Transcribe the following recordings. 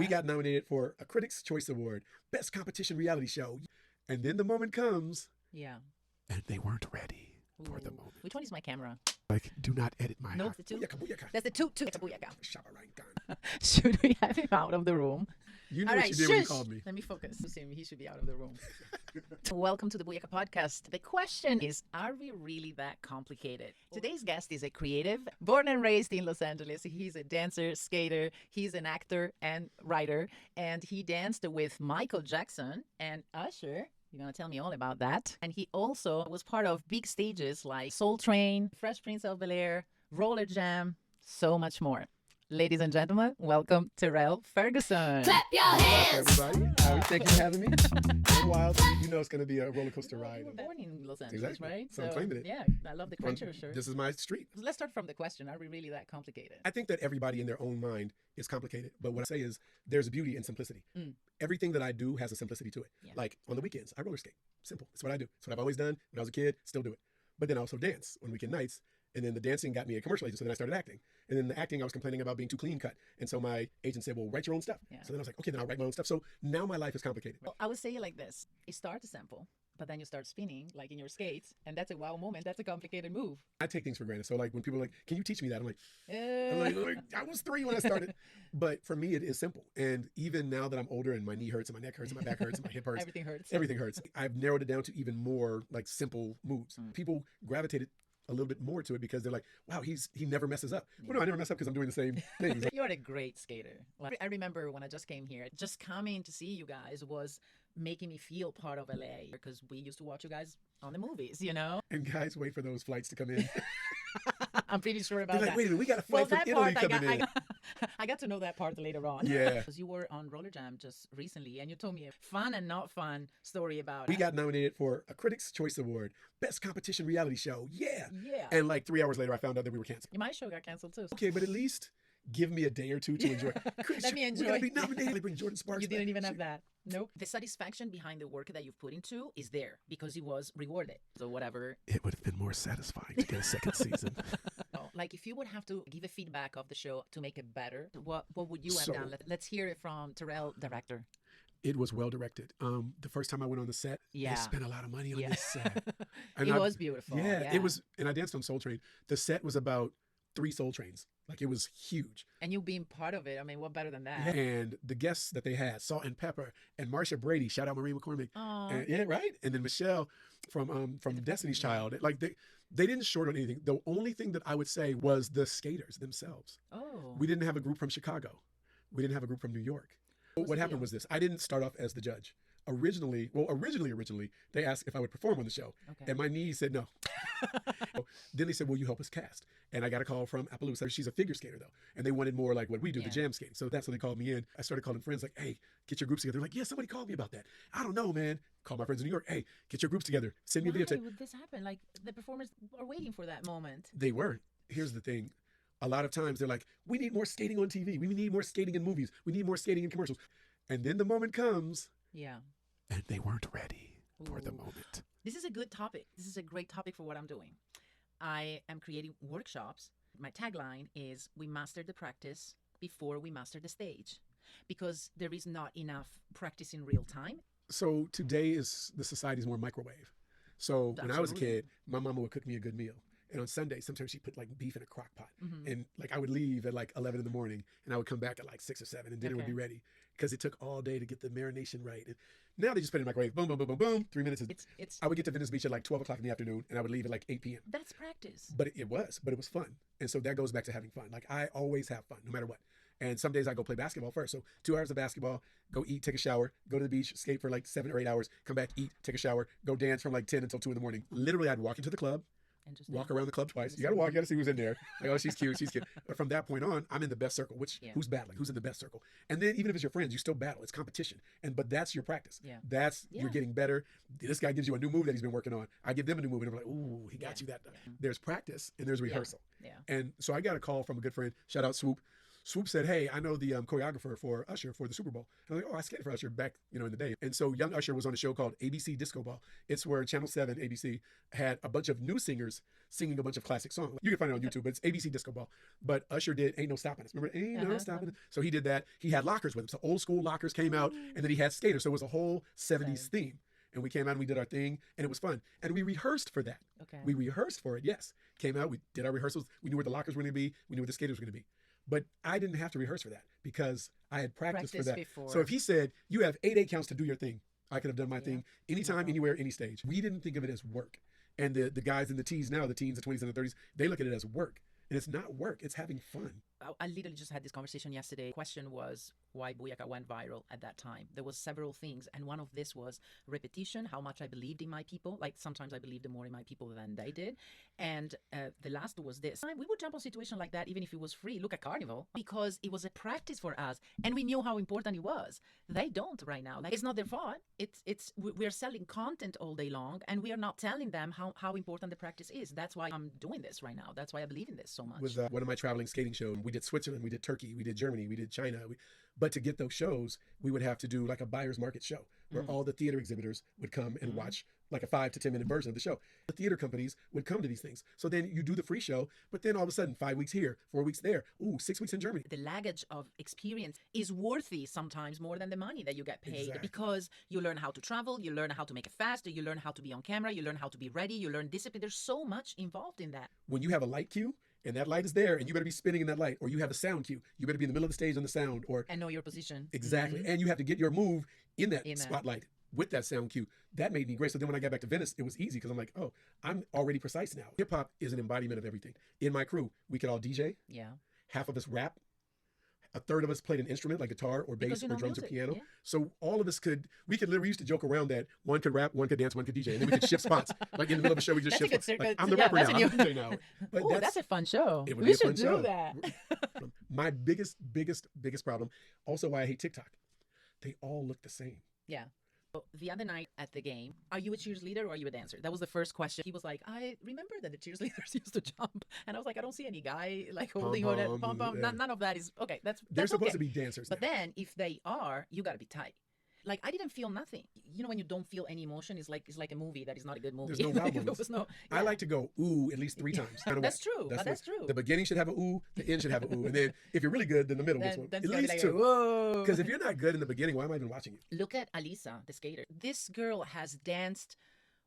We got nominated for a Critics' Choice Award, Best Competition Reality Show. And then the moment comes, Yeah. and they weren't ready for the Ooh. moment. Which one is my camera? Like, do not edit my No, heart. it's the two. Booiaka, booiaka. That's the two. It's a booyaka. Shabarangan. Should we have him out of the room? You know All what right, you did when you shush. called me. Let me focus. He should be out of the room. Welcome to the Booiaka Podcast. The question is, are we really that complicated? Today's guest is a creative, born and raised in Los Angeles. He's a dancer, skater. He's an actor and writer. And he danced with Michael Jackson and Usher. You're going to tell me all about that. And he also was part of big stages like Soul Train, Fresh Prince of Bel-Air, Roller Jam, so much more. Ladies and gentlemen, welcome Terrell Ferguson. Clap your hands. What's up, everybody? Thank you for having me. It's a while. You know it's going to be a roller coaster ride. You were born in Los Angeles, Exactly. right? So I'm claiming it. Yeah, I love the culture, sure. This is my street. Let's start from the question. Are we really that complicated? I think that everybody in their own mind is complicated. But what I say is there's beauty in simplicity. Everything that I do has a simplicity to it. Yeah. Like on the weekends, I roller skate. Simple. It's what I do. It's what I've always done. When I was a kid, still do it. But then I also dance on weekend nights. And then the dancing got me a commercial agent. So then I started acting. And then the acting, I was complaining about being too clean cut. And so my agent said, well, write your own stuff. Yeah. So then I was like, okay, then I'll write my own stuff. So now my life is complicated. Well, I would say it like this. It starts simple, but then you start spinning like in your skates. And that's a wow moment. That's a complicated move. I take things for granted. So like when people are like, can you teach me that? I'm like, Uh, I was 3 when I started. But for me, it is simple. And even now that I'm older and my knee hurts and my neck hurts and my back hurts and my hip hurts, everything hurts. everything hurts. I've narrowed it down to even more like simple moves. People gravitated a little bit more to it because they're like, wow, he never messes up. Well, no, I never mess up because I'm doing the same things. You're a great skater. Like, I remember when I just came here, just coming to see you guys was making me feel part of LA because we used to watch you guys on the movies, you know? And guys wait for those flights to come in. I'm pretty sure They're about like, that. wait a minute, we got a Well, flight that from Italy part coming in. I got to know that part later on. Yeah. Because you were on Roller Jam just recently, and you told me a fun and not fun story about We it. got nominated for a Critics' Choice Award, Best Competition Reality Show. Yeah. Yeah. And like 3 hours later, I found out that we were canceled. My show got canceled too. Okay, but at least give me a day or two to enjoy. Let me We're enjoy. gonna be nominated. They bring Jordan Sparks. You didn't back. even have that. Nope. The satisfaction behind the work that you've put into is there because it was rewarded. So whatever. It would have been more satisfying to get a second season. Like if you would have to give a feedback of the show to make it better, what would you have So- done? Let's hear it from Terrell, director. It was well directed. The first time I went on the set, Yeah. they spent a lot of money on Yeah. this set. It was beautiful. Yeah, it was. And I danced on Soul Train. The set was about 3 Soul Trains. Like it was huge. And you being part of it, I mean, what better than that? And the guests that they had, Salt and Pepper and Marsha Brady, shout out Marie McCormick. Aw. And, yeah, right. And then Michelle from Destiny's Child. Like they didn't short on anything. The only thing that I would say was the skaters themselves. Oh. We didn't have a group from Chicago. We didn't have a group from New York. What's What the happened deal? was this. I didn't start off as the judge. Originally, they asked if I would perform on the show. Okay. And my knee said no. Then they said, will you help us cast? And I got a call from Appaloosa. She's a figure skater, though. And they wanted more like what we do, Yeah. the jam skating. So that's when they called me in. I started calling friends like, hey, get your groups together. They're like, yeah, somebody called me about that. I don't know, man. Call my friends in New York. Hey, get your groups together. Send me a Why videotape. would this happen? Like the performers are waiting for that moment. They weren't. Here's the thing. A lot of times they're like, we need more skating on TV. We need more skating in movies. We need more skating in commercials. And then the moment comes Yeah. and they weren't ready for the Ooh. moment. This is a good topic. This is a great topic for what I'm doing. I am creating workshops. My tagline is we master the practice before we master the stage because there is not enough practice in real time. So today is the society's more microwave. So when I was a Absolutely. kid, my mama would cook me a good meal. And on Sunday, sometimes she'd put like beef in a crock pot. Mhm. And like I would leave at like 11 in the morning and I would come back at like 6 or 7 and dinner would Okay. be ready because it took all day to get the marination right. And now they just put it in the microwave. Boom, boom, boom, boom, boom. 3 minutes. It's I would get to Venice Beach at like 12 o'clock in the afternoon and I would leave at like 8 p.m. that's practice. But it was fun. And so that goes back to having fun. Like I always have fun, no matter what. And some days I go play basketball first. So 2 hours of basketball, go eat, take a shower, go to the beach, skate for like 7 or 8 hours, come back, eat, take a shower, go dance from like 10 until 2 in the morning. Literally, I'd walk into the club, And just walk around the club twice. You gotta walk, you gotta see who's in there. Like, oh, she's cute, she's cute. But from that point on, I'm in the best circle, Yeah. who's battling, who's in the best circle. And then even if it's your friends, you still battle. It's competition. But that's your practice. Yeah. You're Yeah. getting better. This guy gives you a new move that he's been working on. I give them a new move and I'm like, ooh, he got Yeah. you that. Yeah. There's practice and there's rehearsal. Yeah. And so I got a call from a good friend, shout out Swoop. Swoop said, hey, I know the choreographer for Usher for the Super Bowl. And I'm like, oh, I skated for Usher back, in the day. And so young Usher was on a show called ABC Disco Ball. It's where Channel 7, ABC, had a bunch of new singers singing a bunch of classic songs. You can find it on YouTube, but it's ABC Disco Ball. But Usher did Ain't No Stopping Us. Remember, Ain't No Stopping Us? So he did that. He had lockers with him. So old school lockers came out, and then he had skaters. So it was a whole 70s theme. And we came out and we did our thing, and it was fun. And we rehearsed for that. Okay. We rehearsed for it, yes. Came out, we did our rehearsals. We knew where the lockers were going to be. We knew where the skaters were going to be. But I didn't have to rehearse for that because I had practiced for that. Before. So if he said, you have 8 counts to do your thing, I could have done my thing anytime, anywhere, any stage. We didn't think of it as work. And the guys in the teens now, the teens, the 20s, and the 30s, they look at it as work. And it's not work. It's having fun. I literally just had this conversation yesterday. Question was why Booiaka went viral at that time. There was several things, and one of this was repetition, how much I believed in my people. Like sometimes I believed more in my people than they did. And the last was this. We would jump on a situation like that even if it was free. Look at Carnival, because it was a practice for us, and we knew how important it was. They don't right now. Like, it's not their fault. We're selling content all day long, and we are not telling them how important the practice is. That's why I'm doing this right now. That's why I believe in this so much. With one of my traveling skating shows, we did Switzerland, we did Turkey, we did Germany, we did China. But to get those shows, we would have to do like a buyer's market show where all the theater exhibitors would come and watch like a 5 to 10 minute version of the show. The theater companies would come to these things. So then you do the free show, but then all of a sudden 5 weeks here, 4 weeks there, 6 weeks in Germany. The luggage of experience is worthy sometimes more than the money that you get paid. Exactly. Because you learn how to travel, you learn how to make it faster, you learn how to be on camera, you learn how to be ready, you learn discipline. There's so much involved in that. When you have a light cue, and that light is there, and you better be spinning in that light, or you have a sound cue. You better be in the middle of the stage on the sound, and know your position. Exactly, and you have to get your move in that spotlight with that sound cue. That made me great. So then when I got back to Venice, it was easy because I'm like, oh, I'm already precise now. Hip hop is an embodiment of everything. In my crew, we could all DJ. Yeah. Half of us rap. A third of us played an instrument like guitar or bass or drums or piano. Yeah. So all of us we literally used to joke around that one could rap, one could dance, one could DJ. And then we could shift spots. Like in the middle of a show, we just shift spots. Like, I'm the rapper now, I'm the DJ now. But that's a fun show. It would be a fun should show. Do that. My biggest problem, also why I hate TikTok, they all look the same. Yeah. The other night at the game, are you a cheerleader or are you a dancer? That was the first question. He was like, I remember that the cheerleaders used to jump. And I was like, I don't see any guy like holding on pom-pom. Yeah. None of that is, okay, They're supposed okay. to be dancers But now. then if they are, you got to be tight. Like, I didn't feel nothing. You know, when you don't feel any emotion, it's like a movie that is not a good movie. There's no wow moments. I like to go ooh at least 3 times. That's true. That's true. The beginning should have a ooh, the end should have a ooh, and then if you're really good, then the middle gets one. At least 2. Whoa. Because if you're not good in the beginning, why am I even watching you? Look at Alisa, the skater. This girl has danced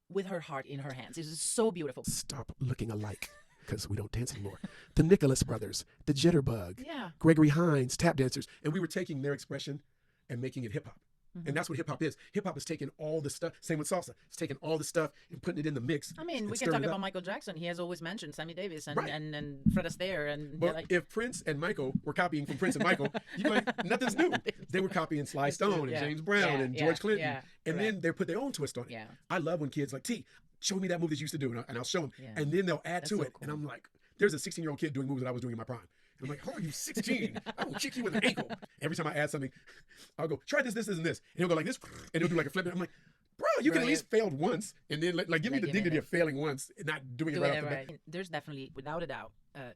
with her heart in her hands. It is so beautiful. Stop looking alike. Because we don't dance anymore. The Nicholas brothers, the Jitterbug, yeah. Gregory Hines, tap dancers, and we were taking their expression and making it hip hop. And that's what hip hop is. Hip hop is taking all the stuff. Same with salsa. It's taking all the stuff and putting it in the mix. I mean, we can talk about Michael Jackson. He has always mentioned Sammy Davis and Fred Astaire. And but if Prince and Michael were copying from Prince and Michael, you'd be like, nothing's new. They were copying Sly Stone and James Brown and George Clinton. Yeah. And then they put their own twist on it. Yeah. I love when kids like, T, show me that move that you used to do. And I'll show them. Yeah. And then they'll add to it. Cool. And I'm like, there's a 16-year-old kid doing moves that I was doing in my prime. I'm like, how are you 16? I will kick you in the ankle. Every time I add something, I'll go, try this, and this. And he'll go like this, and he'll do like a flip. I'm like, bro, you can at least failed once, and then like give me the dignity of failing once and not doing it right off the bat. There's definitely, without a doubt,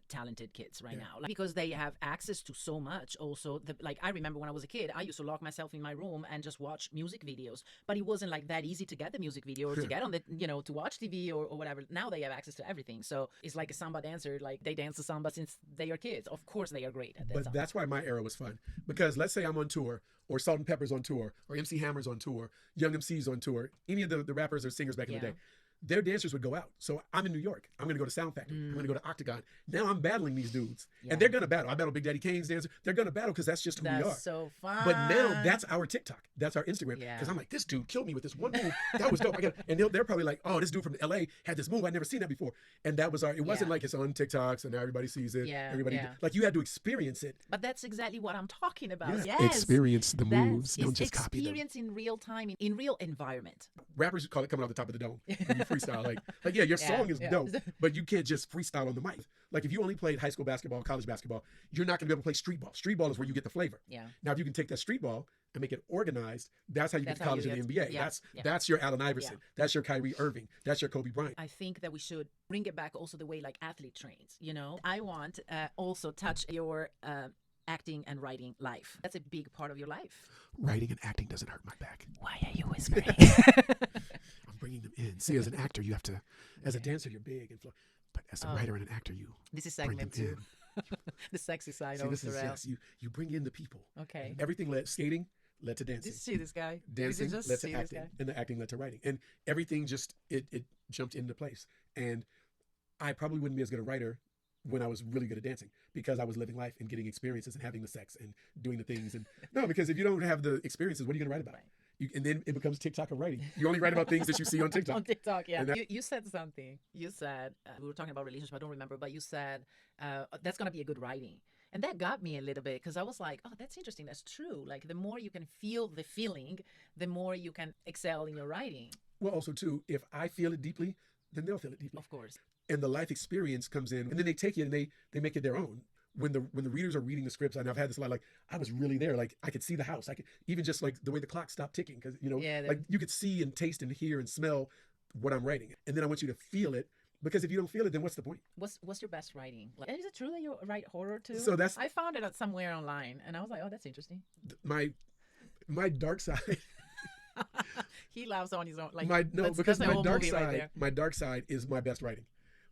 talented kids right now, because they have access to so much. Also, like I remember when I was a kid, I used to lock myself in my room and just watch music videos, but it wasn't like that easy to get the music video or to get on the, to watch TV or whatever. Now they have access to everything, so it's like a samba dancer. Like they dance the samba since they are kids. Of course, they are great at that. But that's why my era was fun, because let's say I'm on tour, or Salt and Pepper's on tour, or MC Hammer's on tour, Young MC's on tour, any of the rappers or singers back in the day. Their dancers would go out. So I'm in New York. I'm going to go to Sound Factory. I'm going to go to Octagon. Now I'm battling these dudes. And they're going to battle. I battle Big Daddy Kane's dancer. They're going to battle because that's just who we are. That's so fun. But now that's our TikTok. That's our Instagram. Because I'm like, this dude killed me with this one move. That was dope. And they're probably like, oh, this dude from LA had this move. I'd never seen that before. And that was it wasn't like it's on TikToks and now everybody sees it. Like you had to experience it. But that's exactly what I'm talking about. Yeah. Yes. Experience the moves. Don't just copy them. Experience in real time, in real environment. Rappers call it coming off the top of the dome when you freestyle. Like yeah, your song is dope, but you can't just freestyle on the mic. Like if you only played high school basketball, college basketball, you're not going to be able to play street ball. Street ball is where you get the flavor. Yeah. Now, if you can take that street ball and make it organized, that's how you get to college and the NBA. That's your Allen Iverson. Yeah. That's your Kyrie Irving. That's your Kobe Bryant. I think that we should bring it back also the way like athlete trains. I want also touch your acting and writing life? That's a big part of your life. Writing and acting doesn't hurt my back. Why are you whispering? I'm bringing them in. See, as an actor, you have to, as a dancer, you're big and but as a writer and an actor, you This is bring them segment 2. in. The sexy side See, of this is, Terrell. yes, you bring in the people. Okay. And everything skating led to dancing. Did you see this guy? Dancing Did you just led see to this acting, guy? and the acting led to writing. And everything just, it jumped into place. And I probably wouldn't be as good a writer when I was really good at dancing because I was living life and getting experiences and having the sex and doing the things. And no, because if you don't have the experiences, what are you going to write about? Right. And then it becomes TikTok of writing. You only write about things that you see on TikTok. On TikTok, yeah. And You said something. You said, we were talking about relationships, I don't remember, but you said, that's going to be a good writing. And that got me a little bit because I was like, oh, that's interesting. That's true. Like the more you can feel the feeling, the more you can excel in your writing. Well, also too, if I feel it deeply, then they'll feel it deeply. Of course. And the life experience comes in, and then they take it and they make it their own. When the readers are reading the scripts, and I've had this a lot, like I was really there, like I could see the house, I could even just like the way the clock stopped ticking, because like you could see and taste and hear and smell what I'm writing, and then I want you to feel it, because if you don't feel it, then what's the point? What's your best writing? Like, is it true that you write horror too? So I found it somewhere online, and I was like, oh, that's interesting. My dark side. He laughs on his own. Like because my dark side, my dark side is my best writing.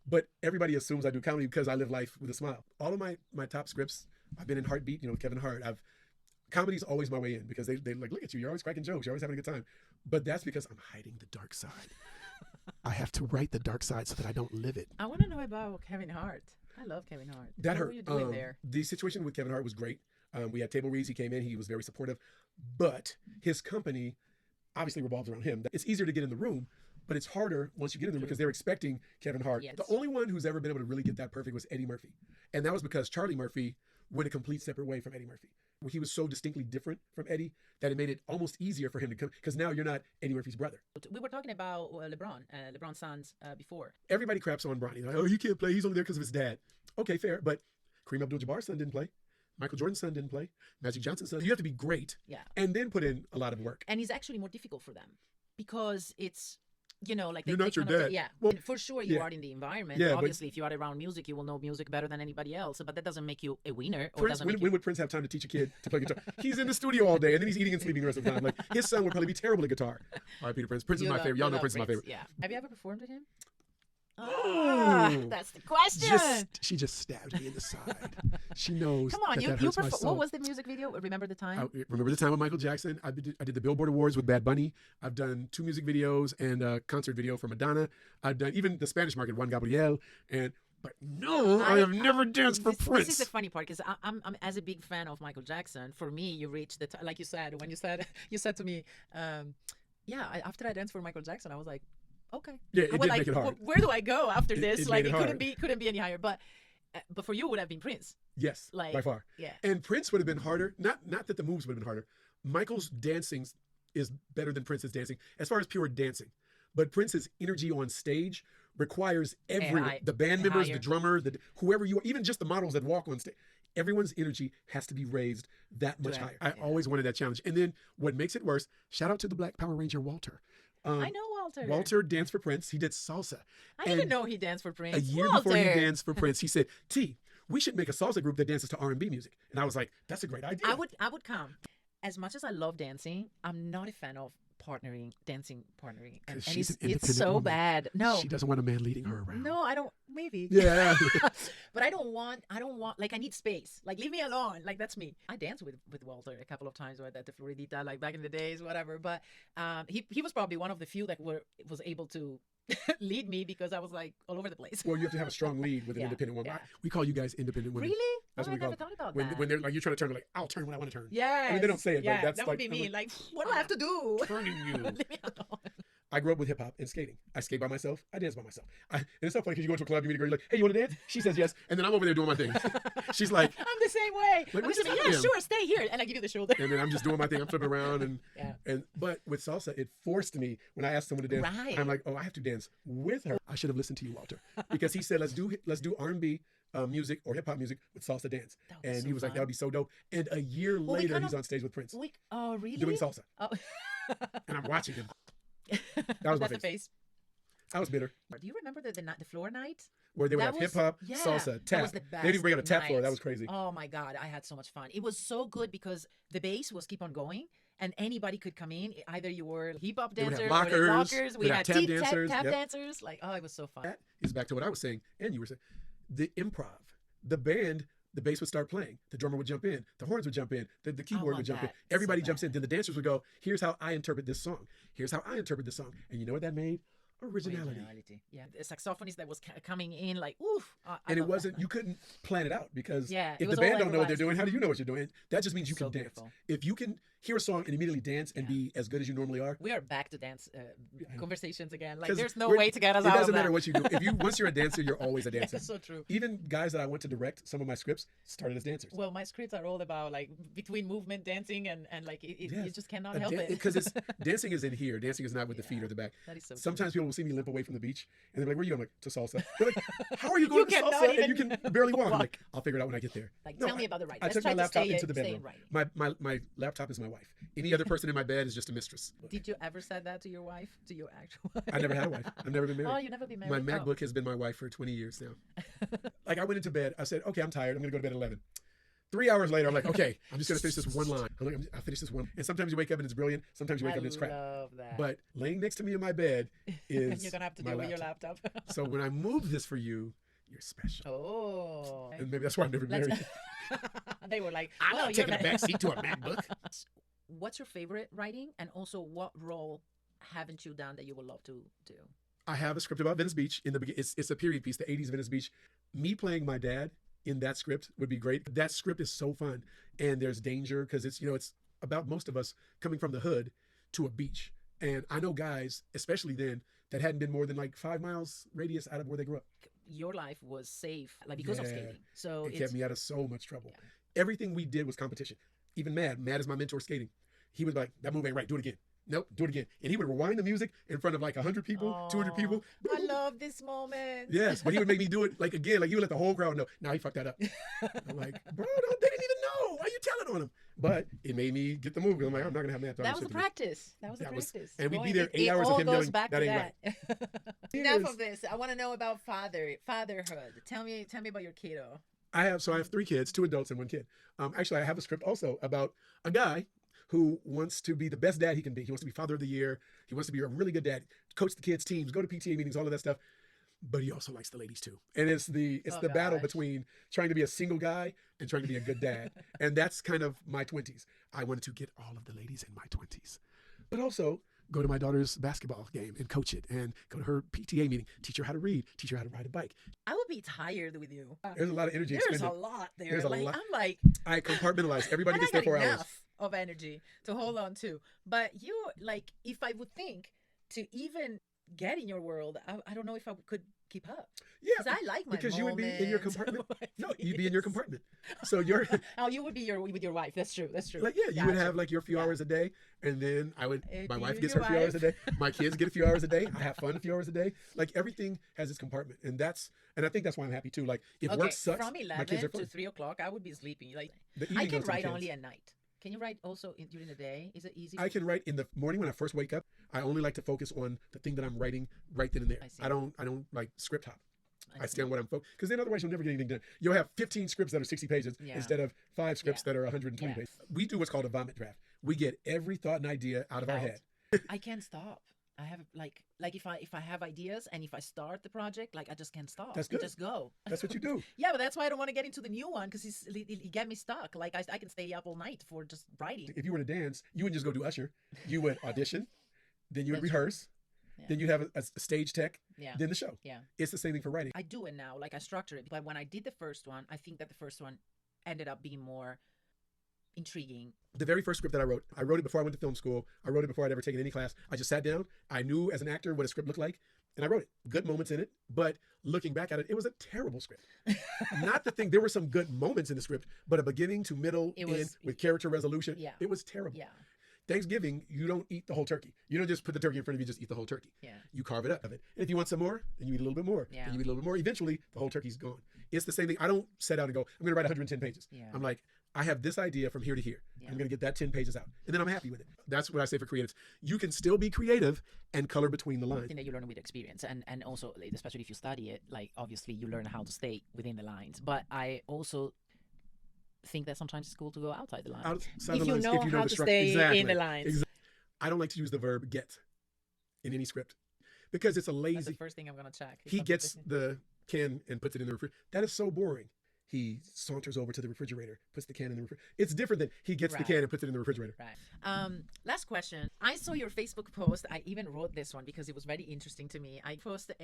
But everybody assumes I do comedy because I live life with a smile. All of my top scripts, I've been in Heartbeat, Kevin Hart. Comedy's always my way in because they like, look at you, you're always cracking jokes, you're always having a good time. But that's because I'm hiding the dark side. I have to write the dark side so that I don't live it. I want to know about Kevin Hart. I love Kevin Hart. What were you doing there? The situation with Kevin Hart was great. We had table reads. He came in. He was very supportive. But his company obviously revolves around him. It's easier to get in the room, but it's harder once you get in the room because they're expecting Kevin Hart. Yes. The only one who's ever been able to really get that perfect was Eddie Murphy. And that was because Charlie Murphy went a complete separate way from Eddie Murphy. He was so distinctly different from Eddie that it made it almost easier for him to come, because now you're not Eddie Murphy's brother. We were talking about LeBron's sons before. Everybody craps on Bronny. Like, oh, he can't play. He's only there because of his dad. Okay, fair. But Kareem Abdul-Jabbar's son didn't play. Michael Jordan's son didn't play. Magic Johnson's son. You have to be great. Yeah. And then put in a lot of work. And it's actually more difficult for them because it's, like you're not your dad. Yeah. Well, for sure you are in the environment. Yeah, obviously, if you are around music, you will know music better than anybody else. But that doesn't make you a winner. When would Prince have time to teach a kid to play guitar? He's in the studio all day, and then he's eating and sleeping the rest of the time. Like, his son would probably be terrible at guitar. All right, Peter Prince. Prince is my favorite. Y'all know Prince is my favorite. Yeah. Have you ever performed with him? Oh, that's the question. She just stabbed me in the side. She knows. Come on, that hurts my soul. What was the music video? Remember the time? Remember the time with Michael Jackson. I did the Billboard Awards with Bad Bunny. I've done 2 music videos and a concert video for Madonna. I've done even the Spanish market, Juan Gabriel. But no, I have never danced for Prince. This is the funny part because I'm as a big fan of Michael Jackson. For me, you reached the like you said when you said to me, after I danced for Michael Jackson, I was like, okay. Yeah, it did make it hard. Where do I go after this? It couldn't be any higher. But for you, it would have been Prince. Yes, by far. Yeah. And Prince would have been harder. Not that the moves would have been harder. Michael's dancing is better than Prince's dancing as far as pure dancing. But Prince's energy on stage requires everyone, the band members, the drummer, whoever you are, even just the models that walk on stage. Everyone's energy has to be raised that much higher. I always wanted that challenge. And then what makes it worse, shout out to the Black Power Ranger Walter. I know Walter. Walter danced for Prince. He did salsa. I didn't know he danced for Prince. A year before he danced for Prince, he said, T, we should make a salsa group that dances to R&B music. And I was like, that's a great idea. I would come. As much as I love dancing, I'm not a fan of dancing partnering. And it's so woman. Bad. No. She doesn't want a man leading her around. No, I don't. Maybe. Yeah. But I don't want, like, I need space. Like, leave me alone. Like, that's me. I danced with Walter a couple of times at the Floridita, like back in the days, whatever. But he was probably one of the few that was able to lead me because I was like all over the place. Well, you have to have a strong lead with an independent woman. Yeah. We call you guys independent women. Really? That's I what we call never thought about that. When they're like, you're trying to turn, like, I'll turn when I want to turn. Yeah. I mean, they don't say it, but that's that would be me. Like, what do I have to do? Turning you. Leave me alone. I grew up with hip hop and skating. I skate by myself. I dance by myself. And it's so funny because you go into a club, you meet a girl, you're like, hey, you want to dance? She says yes. And then I'm over there doing my thing. She's like, I'm the same way. Like, I'm just like, yeah, sure, stay here. And I give you the shoulder. And then I'm just doing my thing. I'm flipping around. But with salsa, it forced me, when I asked someone to dance, Right. I'm like, oh, I have to dance with her. I should have listened to you, Walter. Because he said, let's do R&B music or hip hop music with salsa dance. And he was like, that would be so dope. And a year later, he's on stage with Prince. Oh, really? Doing salsa. Oh. And I'm watching him. That was my face. I was bitter. Do you remember the floor night? where they would have hip hop, salsa, tap. Was the best. They didn't bring out a tap floor. That was crazy. Oh my God, I had so much fun. It was so good because the bass was keep on going. And anybody could come in. Either you were hip hop dancers, or lockers. We had tap dancers. Tap dancers. Like, oh, it was so fun. That is back to what I was saying, and you were saying, the improv, the band. The bass would start playing. The drummer would jump in. The horns would jump in. The keyboard would jump in. Everybody jumps in. Then the dancers would go, here's how I interpret this song. Here's how I interpret this song. And you know what that made? Originality. Yeah, the saxophonist that was coming in like, oof. And it wasn't, you couldn't plan it out because if the all band don't know what they're doing, how do you know what you're doing? That just means you can dance. Beautiful. If you can hear a song and immediately dance and be as good as you normally are. We are back to dance conversations again. Like there's no way to get us out of that. It doesn't matter what you do. Once you're a dancer, you're always a dancer. That's so true. Even guys that I went to direct, some of my scripts started as dancers. Well, my scripts are all about like between movement, dancing, and like you just cannot help it. Because dancing is in here. Dancing is not with the feet or the back. That is so Sometimes people will see me limp away from the beach and they're like, where are you going? I'm like, to salsa. They're like, how are you going to salsa and you can barely walk? I'm like, I'll figure it out when I get there. Like, tell me about the right. I took my laptop into the bedroom. My laptop is my wife. Any other person in my bed is just a mistress. Did you ever said that to your wife? To your actual wife? I never had a wife. I've never been married. Oh, you never been married? My MacBook has been my wife for 20 years now. Like I went into bed. I said, okay, I'm tired. I'm going to go to bed at 11. 3 hours later, I'm like, okay, I'm just going to finish this one line. I'm like, I'll finish this one. And sometimes you wake up and it's brilliant. Sometimes you wake up and it's crap. I love that. But laying next to me in my bed is you're going to have to do with your laptop. So when I move this for you, you're special. Oh. And maybe that's why I'm never married. They were like, I'm not taking a backseat to a MacBook. What's your favorite writing? And also, what role haven't you done that you would love to do? I have a script about Venice Beach. In the beginning, it's a period piece, the 80s Venice Beach. Me playing my dad in that script would be great. That script is so fun. And there's danger because it's about most of us coming from the hood to a beach. And I know guys, especially then, that hadn't been more than like 5 miles radius out of where they grew up. Your life was safe, like because of skating. So it kept me out of so much trouble. Yeah. Everything we did was competition. Even Mad is my mentor skating. He was like, that move ain't right, do it again. Nope, do it again. And he would rewind the music in front of like 100 people, 200 people. I love this moment. Yes, but he would make me do it like again, like he would let the whole crowd know, nah, he fucked that up. I'm like, bro, they didn't even know. Why are you telling on him? But it made me get the move. I'm like, I'm not going to have that. That was a practice. That was a practice. And we'd be there 8 hours of him yelling, that ain't right. Enough of this. I want to know about fatherhood. Tell me about your kiddo. I have 3 kids, 2 adults and 1 kid. Actually, I have a script also about a guy who wants to be the best dad he can be. He wants to be father of the year. He wants to be a really good dad, coach the kids' teams, go to PTA meetings, all of that stuff. But he also likes the ladies too. And it's the battle between trying to be a single guy and trying to be a good dad. And that's kind of my 20s. I wanted to get all of the ladies in my 20s. But also go to my daughter's basketball game and coach it, and go to her PTA meeting, teach her how to read, teach her how to ride a bike. I would be tired with you. There's a lot of energy expended. There's a lot there. There's a lot. I'm like, I compartmentalize. Everybody gets there 4 hours. Of energy to hold on to. But you, like, if I would think to even get in your world, I don't know if I could keep up. Yeah, because I like my because you would be in your compartment. No, you'd be in your compartment. So you're. Oh, you would be with your wife. That's true. Like you would have like your few hours a day, and then I would. My wife gets her few hours a day. My kids get a few hours a day. I have fun a few hours a day. Like everything has its compartment, and I think that's why I'm happy too. Like if work sucks, from 11 to 3 o'clock, I would be sleeping. Like I can write only at night. Can you write also during the day? Is it easy? I can write in the morning when I first wake up. I only like to focus on the thing that I'm writing right then and there. I don't like script hop. I stay on what I'm focused, because then otherwise you'll never get anything done. You'll have 15 scripts that are 60 pages instead of 5 scripts that are 120 pages. We do what's called a vomit draft. We get every thought and idea out of our head. I can't stop. I have like if I have ideas and if I start the project, like I just can't stop. That's good. I just go. That's what you do. Yeah, but that's why I don't want to get into the new one, because he get me stuck. Like I can stay up all night for just writing. If you were to dance, you wouldn't just go do usher. You would audition, then you would rehearse, then you'd have a stage tech, then the show. Yeah, it's the same thing for writing. I do it now, like I structure it. But when I did the first one, I think that the first one ended up being more intriguing. The very first script that I wrote it before I went to film school. I wrote it before I'd ever taken any class. I just sat down. I knew as an actor what a script looked like, and I wrote it. Good moments in it, but looking back at it, it was a terrible script. Not the thing. There were some good moments in the script, but a beginning to middle, end with character resolution, it was terrible. Yeah. Thanksgiving, you don't eat the whole turkey. You don't just put the turkey in front of you, just eat the whole turkey. Yeah. You carve it up of it. And if you want some more, then you eat a little bit more. Yeah. And you eat a little bit more. Eventually, the whole turkey's gone. It's the same thing. I don't set out and go, I'm going to write 110 pages. Yeah. I'm like, I have this idea from here to here. Yeah. I'm going to get that 10 pages out. And then I'm happy with it. That's what I say for creatives. You can still be creative and color between the lines. That you learn with experience, and also, like, especially if you study it, like, obviously you learn how to stay within the lines. But I also think that sometimes it's cool to go outside the lines. Outside If the you lines, know how to stay in the lines. I don't like to use the verb get in any script because it's a lazy. That's the first thing I'm going to check. He gets the can and puts it in the refrigerator. That is so boring. He saunters over to the refrigerator, puts the can in the refrigerator. It's different than he gets the can and puts it in the refrigerator. Right. Last question. I saw your Facebook post. I even wrote this one because it was very interesting to me. I posted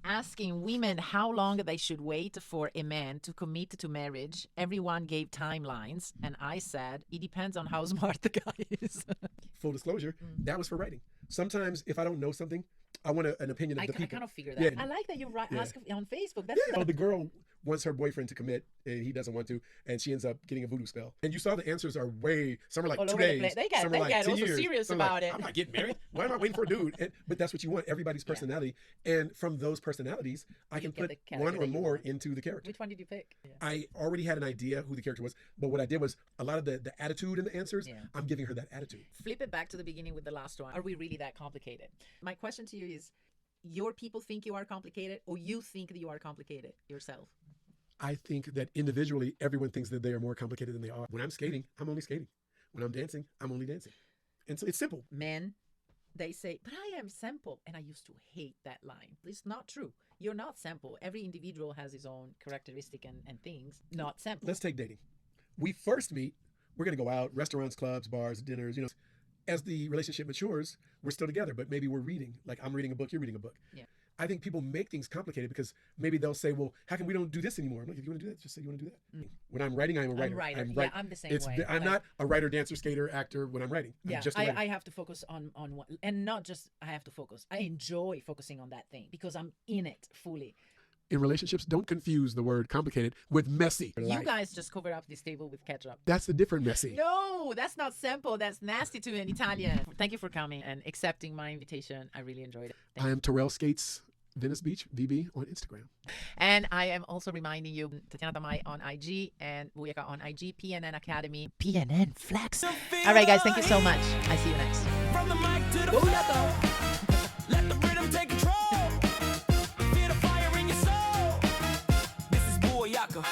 asking women how long they should wait for a man to commit to marriage. Everyone gave timelines, and I said it depends on how smart the guy is. Full disclosure, that was for writing. Sometimes if I don't know something, I want an opinion of the people. I kind of figured that. Yeah. I like that you ask on Facebook. That's the girl wants her boyfriend to commit and he doesn't want to, and she ends up getting a voodoo spell. And you saw the answers are way, some are like all 2 over the days, place. They some are like get 10 also years. serious Some about like, it. I'm not getting married. Why am I waiting for a dude? But that's what you want, everybody's personality. And from those personalities, I can put one or more into the character. Which one did you pick? Yeah. I already had an idea who the character was, but what I did was a lot of the attitude in the answers, I'm giving her that attitude. Flip it back to the beginning with the last one. Are we really that complicated? My question to you is, your people think you are complicated, or you think that you are complicated yourself? I think that individually, everyone thinks that they are more complicated than they are. When I'm skating, I'm only skating. When I'm dancing, I'm only dancing. And so it's simple. Men, they say, but I am simple. And I used to hate that line. It's not true. You're not simple. Every individual has his own characteristic and things. Not simple. Let's take dating. We first meet, we're going to go out, restaurants, clubs, bars, dinners, As the relationship matures, we're still together, but maybe we're reading. Like I'm reading a book, you're reading a book. Yeah. I think people make things complicated because maybe they'll say, well, how come we don't do this anymore? I'm like, if you want to do that, just say you want to do that. When I'm writing, I'm a writer. I'm the same way. I'm not a writer, dancer, skater, actor when I'm writing. Yeah, I'm just a writer. I have to focus on one, and not just I have to focus. I enjoy focusing on that thing because I'm in it fully. In relationships, don't confuse the word complicated with messy. You guys just covered up this table with ketchup. That's the different messy. No, that's not simple. That's nasty to an Italian. Thank you for coming and accepting my invitation. I really enjoyed it. I am Terrell Skates, Venice Beach, VB on Instagram. And I am also reminding you, Tatiana Tamay on IG and Booiaka on IG, PNN Academy, PNN Flex. All right, guys, thank you so much. I see you next. From the mic to the Booiaka. Let the rhythm take control. Feel the fire in your soul. This is Booiaka.